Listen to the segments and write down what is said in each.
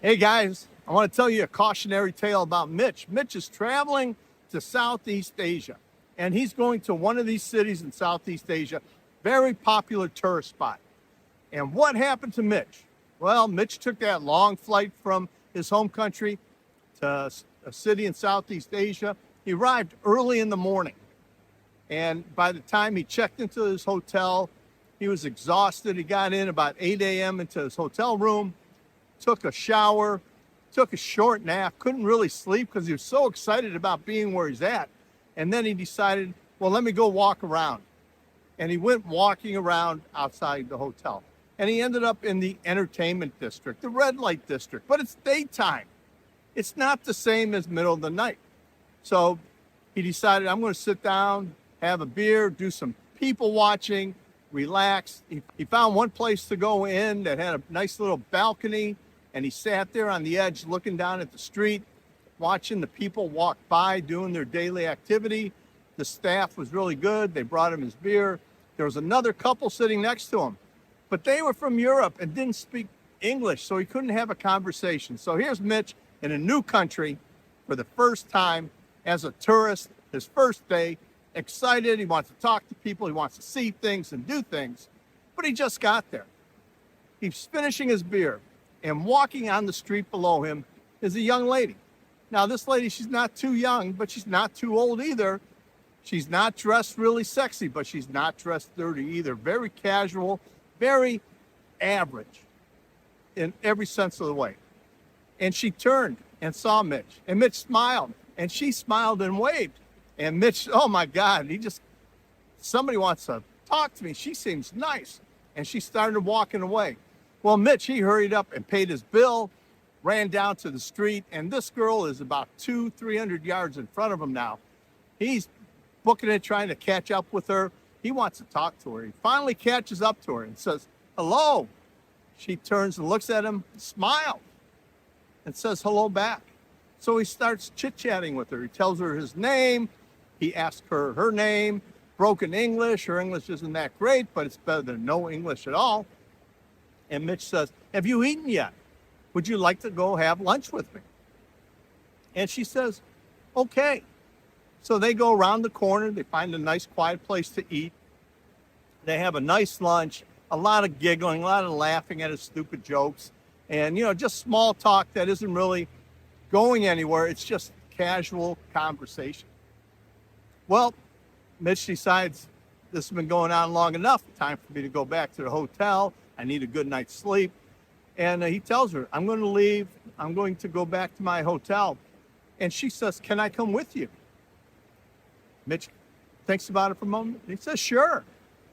Hey guys, I want to tell you a cautionary tale about Mitch. Mitch is traveling to Southeast Asia, and he's going to one of these cities in Southeast Asia, very popular tourist spot. And what happened to Mitch? Well, Mitch took that long flight from his home country to a city in Southeast Asia. He arrived early in the morning, and by the time he checked into his hotel, he was exhausted. He got in about 8 a.m. into his hotel room, took a shower, took a short nap, couldn't really sleep because he was so excited about being where he's at. And then he decided, well, let me go walk around. And he went walking around outside the hotel. And he ended up in the entertainment district, the red light district, but it's daytime. It's not the same as middle of the night. So he decided, I'm going to sit down, have a beer, do some people watching, relax. He found one place to go in that had a nice little balcony, and he sat there on the edge looking down at the street, watching the people walk by doing their daily activity. The staff was really good. They brought him his beer. There was another couple sitting next to him, but they were from Europe and didn't speak English, so he couldn't have a conversation. So here's Mitch in a new country for the first time as a tourist, his first day, excited. He wants to talk to people. He wants to see things and do things, but he just got there. He's finishing his beer, and walking on the street below him is a young lady. Now, this lady, she's not too young, but she's not too old either. She's not dressed really sexy, but she's not dressed dirty either. Very casual, very average in every sense of the way. And she turned and saw Mitch, and Mitch smiled, and she smiled and waved. And Mitch, oh my God, somebody wants to talk to me. She seems nice. And she started walking away. Well, Mitch, he hurried up and paid his bill, ran down to the street, and this girl is about 300 yards in front of him now. He's booking it, trying to catch up with her. He wants to talk to her. He finally catches up to her and says, hello. She turns and looks at him, smiles, and says hello back. So he starts chit-chatting with her. He tells her his name. He asks her her name, broken English. Her English isn't that great, but it's better than no English at all. And Mitch says, have you eaten yet? Would you like to go have lunch with me? And she says, okay. So they go around the corner. They find a nice, quiet place to eat. They have a nice lunch, a lot of giggling, a lot of laughing at his stupid jokes. And, just small talk that isn't really going anywhere. It's just casual conversation. Well, Mitch decides this has been going on long enough. Time for me to go back to the hotel. I need a good night's sleep. And he tells her, I'm going to leave. I'm going to go back to my hotel. And she says, can I come with you? Mitch thinks about it for a moment. He says, sure.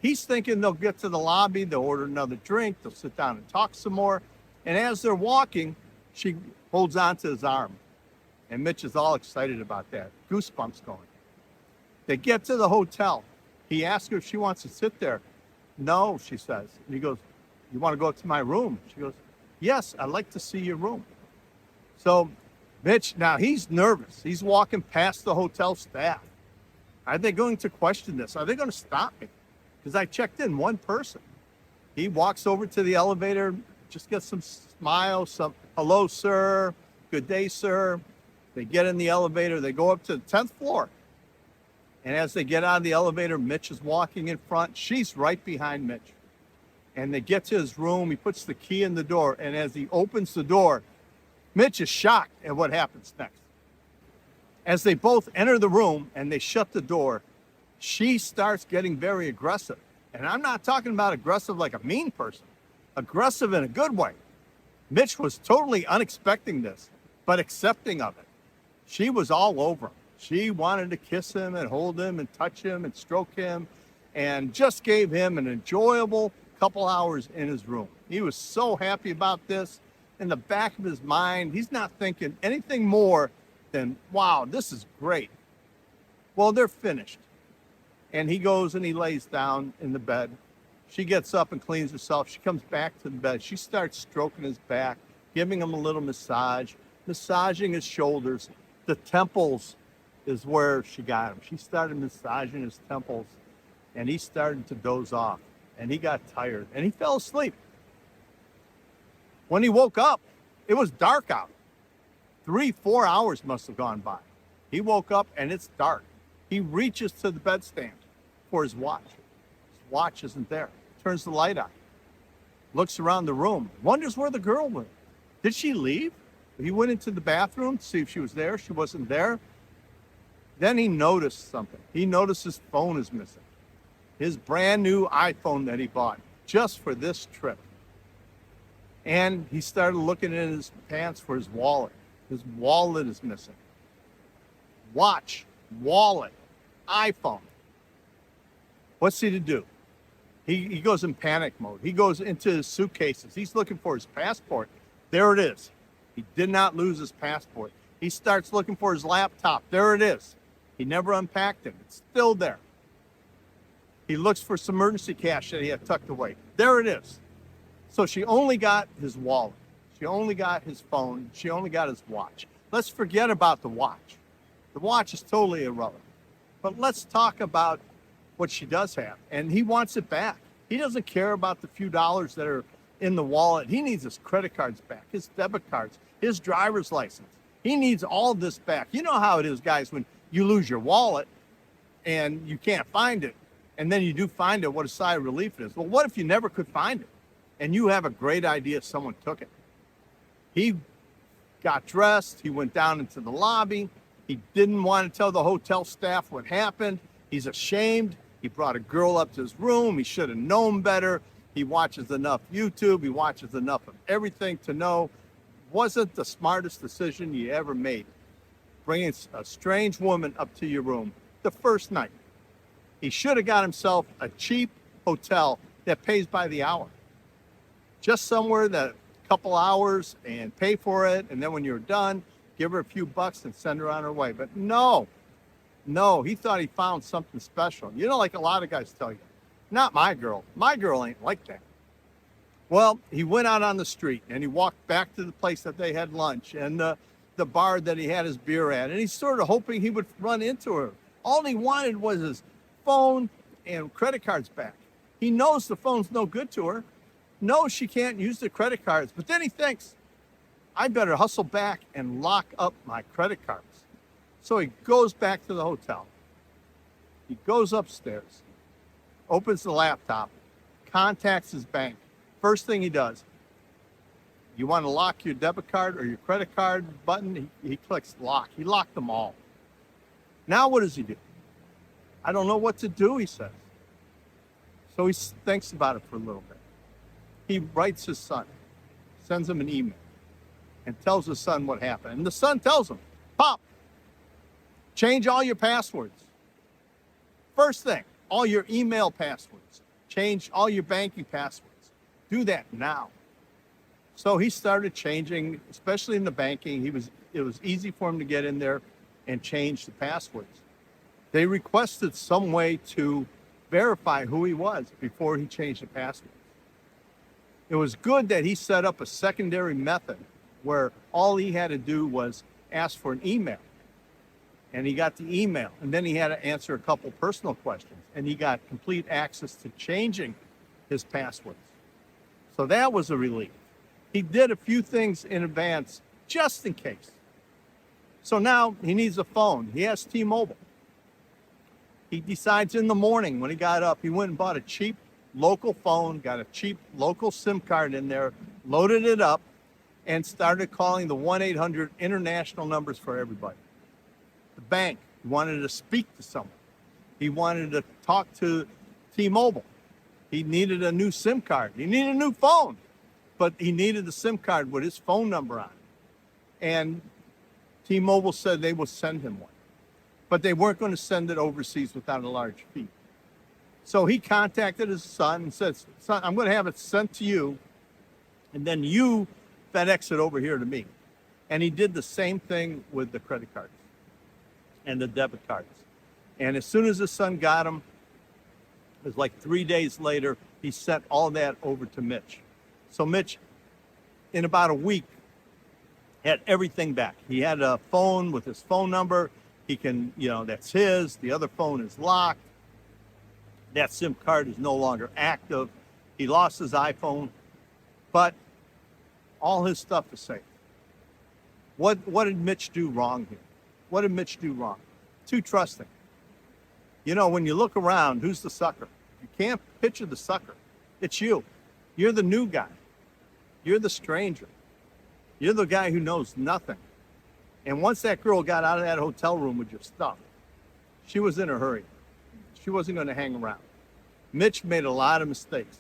He's thinking they'll get to the lobby. They'll order another drink. They'll sit down and talk some more. And as they're walking, she holds on to his arm. And Mitch is all excited about that. Goosebumps going. They get to the hotel. He asks her if she wants to sit there. No, she says. And he goes, you want to go up to my room? She goes, yes, I'd like to see your room. So Mitch, now he's nervous. He's walking past the hotel staff. Are they going to question this? Are they going to stop me? Because I checked in one person. He walks over to the elevator, just gets some smiles, some hello, sir, good day, sir. They get in the elevator. They go up to the 10th floor. And as they get out of the elevator, Mitch is walking in front. She's right behind Mitch. And they get to his room. He puts the key in the door. And as he opens the door, Mitch is shocked at what happens next. As they both enter the room and they shut the door, she starts getting very aggressive. And I'm not talking about aggressive like a mean person. Aggressive in a good way. Mitch was totally unexpecting this, but accepting of it. She was all over him. She wanted to kiss him and hold him and touch him and stroke him, and just gave him an enjoyable couple hours in his room. He was so happy about this. In the back of his mind, he's not thinking anything more than, wow, this is great. Well, they're finished. And he goes and he lays down in the bed. She gets up and cleans herself. She comes back to the bed. She starts stroking his back, giving him a little massage, massaging his shoulders. The temples is where she got him. She started massaging his temples, and he started to doze off, and he got tired, and he fell asleep. When he woke up, It was dark out. 3-4 hours must have gone by. He woke up and it's dark. He reaches to the bedstand for his watch. His watch isn't there. Turns the light on. Looks around the room. Wonders where the girl went. Did she leave? He went into the bathroom to see if she was there. She wasn't there. Then he noticed something. He noticed his phone is missing. His brand new iPhone that he bought just for this trip. And he started looking in his pants for his wallet. His wallet is missing. Watch, wallet, iPhone. What's he to do? He goes in panic mode. He goes into his suitcases. He's looking for his passport. There it is. He did not lose his passport. He starts looking for his laptop. There it is. He never unpacked it. It's still there. He looks for some emergency cash that he had tucked away. There it is. So she only got his wallet. She only got his phone. She only got his watch. Let's forget about the watch. The watch is totally irrelevant. But let's talk about what she does have. And he wants it back. He doesn't care about the few dollars that are in the wallet. He needs his credit cards back, his debit cards, his driver's license. He needs all this back. You know how it is, guys, when you lose your wallet and you can't find it, and then you do find it, what a sigh of relief it is. Well, what if you never could find it and you have a great idea someone took it? He got dressed. He went down into the lobby. He didn't want to tell the hotel staff what happened. He's ashamed. He brought a girl up to his room. He should have known better. He watches enough YouTube. He watches enough of everything to know wasn't the smartest decision you ever made. Bringing a strange woman up to your room the first night. He should have got himself a cheap hotel that pays by the hour. Just somewhere that a couple hours and pay for it. And then when you're done, give her a few bucks and send her on her way. But no, he thought he found something special. You know, like a lot of guys tell you, not my girl. My girl ain't like that. Well, he went out on the street and he walked back to the place that they had lunch and the bar that he had his beer at. And he's sort of hoping he would run into her. All he wanted was his phone and credit cards back. He knows the phone's no good to her. Knows she can't use the credit cards. But then he thinks, I better hustle back and lock up my credit cards. So he goes back to the hotel. He goes upstairs, opens the laptop, contacts his bank. First thing he does, you want to lock your debit card or your credit card button? He clicks lock. He locked them all. Now what does he do? I don't know what to do, he says. So he thinks about it for a little bit. He writes his son, sends him an email, and tells his son what happened. And the son tells him, Pop, change all your passwords. First thing, all your email passwords. Change all your banking passwords. Do that now. So he started changing, especially in the banking. It was easy for him to get in there and change the passwords. They requested some way to verify who he was before he changed the passwords. It was good that he set up a secondary method where all he had to do was ask for an email. And he got the email. And then he had to answer a couple personal questions. And he got complete access to changing his passwords. So that was a relief. He did a few things in advance just in case. So now he needs a phone. He has T-Mobile. He decides in the morning when he got up, he went and bought a cheap local phone, got a cheap local SIM card in there, loaded it up, and started calling the 1-800 international numbers for everybody. The bank, he wanted to speak to someone. He wanted to talk to T-Mobile. He needed a new SIM card. He needed a new phone, but he needed the SIM card with his phone number on it. And T-Mobile said they would send him one, but they weren't going to send it overseas without a large fee. So he contacted his son and said, son, I'm going to have it sent to you, and then you FedEx it over here to me. And he did the same thing with the credit cards and the debit cards. And as soon as his son got them, it was like 3 days later, he sent all that over to Mitch. So Mitch, in about a week, had everything back. He had a phone with his phone number. He can, that's his. The other phone is locked. That SIM card is no longer active. He lost his iPhone, but all his stuff is safe. What did Mitch do wrong here? What did Mitch do wrong? Too trusting. You know, when you look around, who's the sucker? You can't picture the sucker. It's you. You're the new guy. You're the stranger. You're the guy who knows nothing. And once that girl got out of that hotel room with your stuff, she was in a hurry. She wasn't going to hang around. Mitch made a lot of mistakes.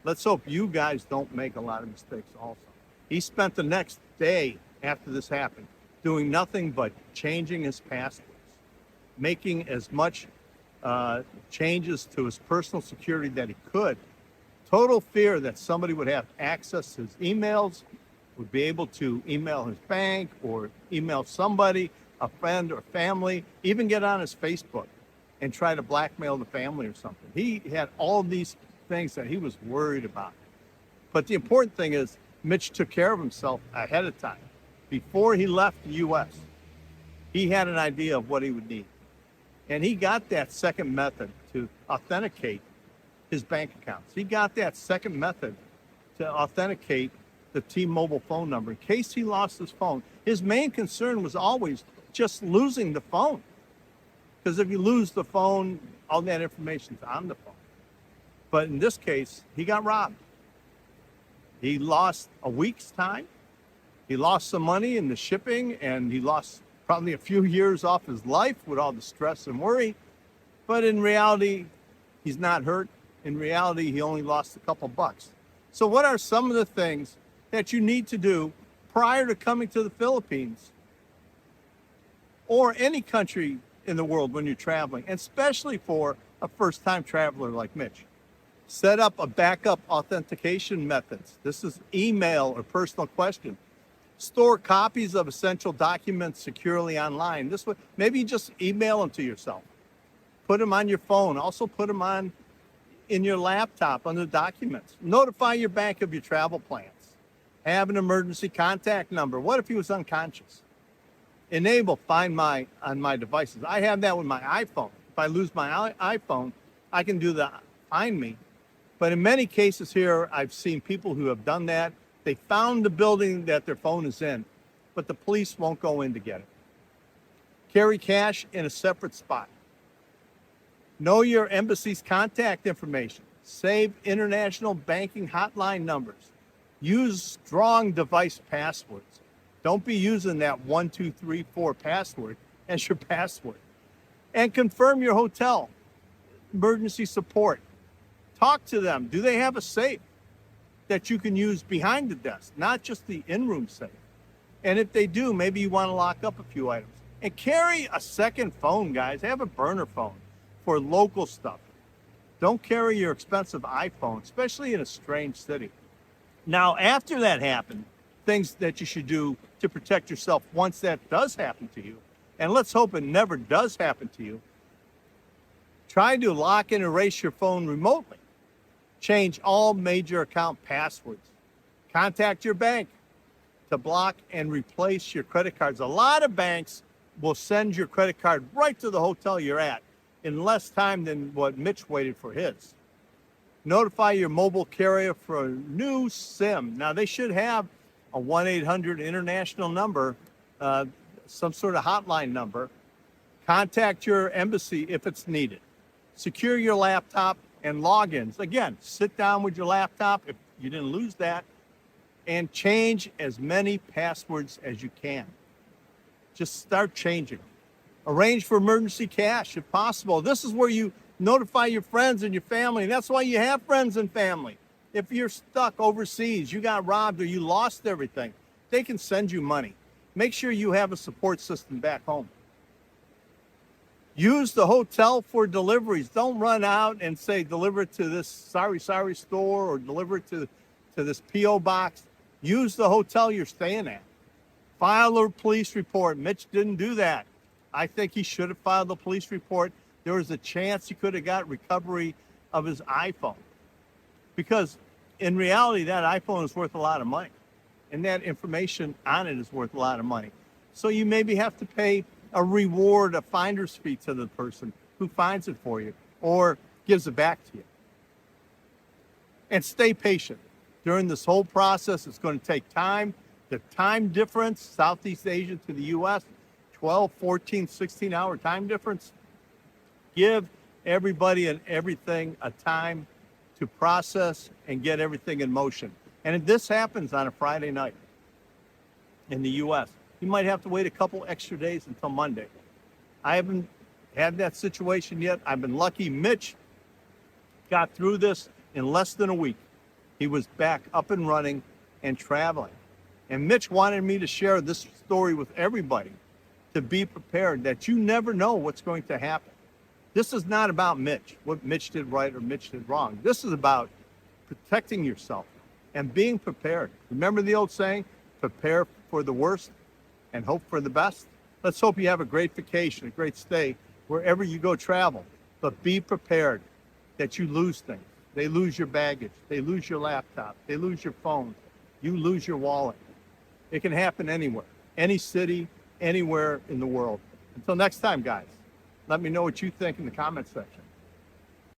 Let's hope you guys don't make a lot of mistakes also. He spent the next day after this happened doing nothing but changing his passwords, making as much changes to his personal security that he could. Total fear that somebody would have access to his emails, would be able to email his bank or email somebody, a friend or family, even get on his Facebook and try to blackmail the family or something. He had all of these things that he was worried about. But the important thing is Mitch took care of himself ahead of time. Before he left the U.S., he had an idea of what he would need. And he got that second method to authenticate his bank accounts. He got that second method to authenticate the T-Mobile phone number in case he lost his phone. His main concern was always just losing the phone. Because if you lose the phone, all that information's on the phone. But in this case, he got robbed. He lost a week's time. He lost some money in the shipping, and he lost probably a few years off his life with all the stress and worry. But in reality, he's not hurt. In reality, he only lost a couple bucks. So what are some of the things that you need to do prior to coming to the Philippines or any country in the world when you're traveling, and especially for a first-time traveler like Mitch? Set up a backup authentication methods. This is email or personal question. Store copies of essential documents securely online. This way, maybe you just email them to yourself. Put them on your phone. Also put them on in your laptop under documents. Notify your bank of your travel plans. Have an emergency contact number. What if he was unconscious? Enable Find My on my devices. I have that with my iPhone. If I lose my iPhone, I can do the Find Me. But in many cases here, I've seen people who have done that. They found the building that their phone is in, but the police won't go in to get it. Carry cash in a separate spot. Know your embassy's contact information. Save international banking hotline numbers. Use strong device passwords. Don't be using that 1234 password as your password. And confirm your hotel. Emergency support. Talk to them. Do they have a safe that you can use behind the desk, not just the in-room safe? And if they do, maybe you want to lock up a few items. And carry a second phone, guys. Have a burner phone for local stuff. Don't carry your expensive iPhone, especially in a strange city. Now, after that happened, things that you should do to protect yourself once that does happen to you, and let's hope it never does happen to you, try to lock and erase your phone remotely. Change all major account passwords. Contact your bank to block and replace your credit cards. A lot of banks will send your credit card right to the hotel you're at in less time than what Mitch waited for his. Notify your mobile carrier for a new SIM. Now, they should have a 1-800 international number, some sort of hotline number. Contact your embassy if it's needed. Secure your laptop and logins. Again, sit down with your laptop if you didn't lose that, and change as many passwords as you can. Just start changing. Arrange for emergency cash if possible. This is where you notify your friends and your family. That's why you have friends and family. If you're stuck overseas, you got robbed or you lost everything, they can send you money. Make sure you have a support system back home. Use the hotel for deliveries. Don't run out and say, deliver it to this sorry store or deliver it to this P.O. box. Use the hotel you're staying at. File a police report. Mitch didn't do that. I think he should have filed the police report. There was a chance he could have got recovery of his iPhone. Because in reality, that iPhone is worth a lot of money. And that information on it is worth a lot of money. So you maybe have to pay a reward, a finder's fee to the person who finds it for you or gives it back to you. And stay patient. During this whole process, it's going to take time. The time difference, Southeast Asia to the US, 12, 14, 16-hour time difference. Give everybody and everything a time to process and get everything in motion. And if this happens on a Friday night in the US, you might have to wait a couple extra days until Monday. I haven't had that situation yet. I've been lucky. Mitch got through this in less than a week. He was back up and running and traveling. And Mitch wanted me to share this story with everybody, to be prepared that you never know what's going to happen. This is not about Mitch, what Mitch did right or Mitch did wrong. This is about protecting yourself and being prepared. Remember the old saying, prepare for the worst and hope for the best? Let's hope you have a great vacation, a great stay, wherever you go travel. But be prepared that you lose things. They lose your baggage. They lose your laptop. They lose your phone. You lose your wallet. It can happen anywhere, any city, anywhere in the world. Until next time, guys, let me know what you think in the comment section.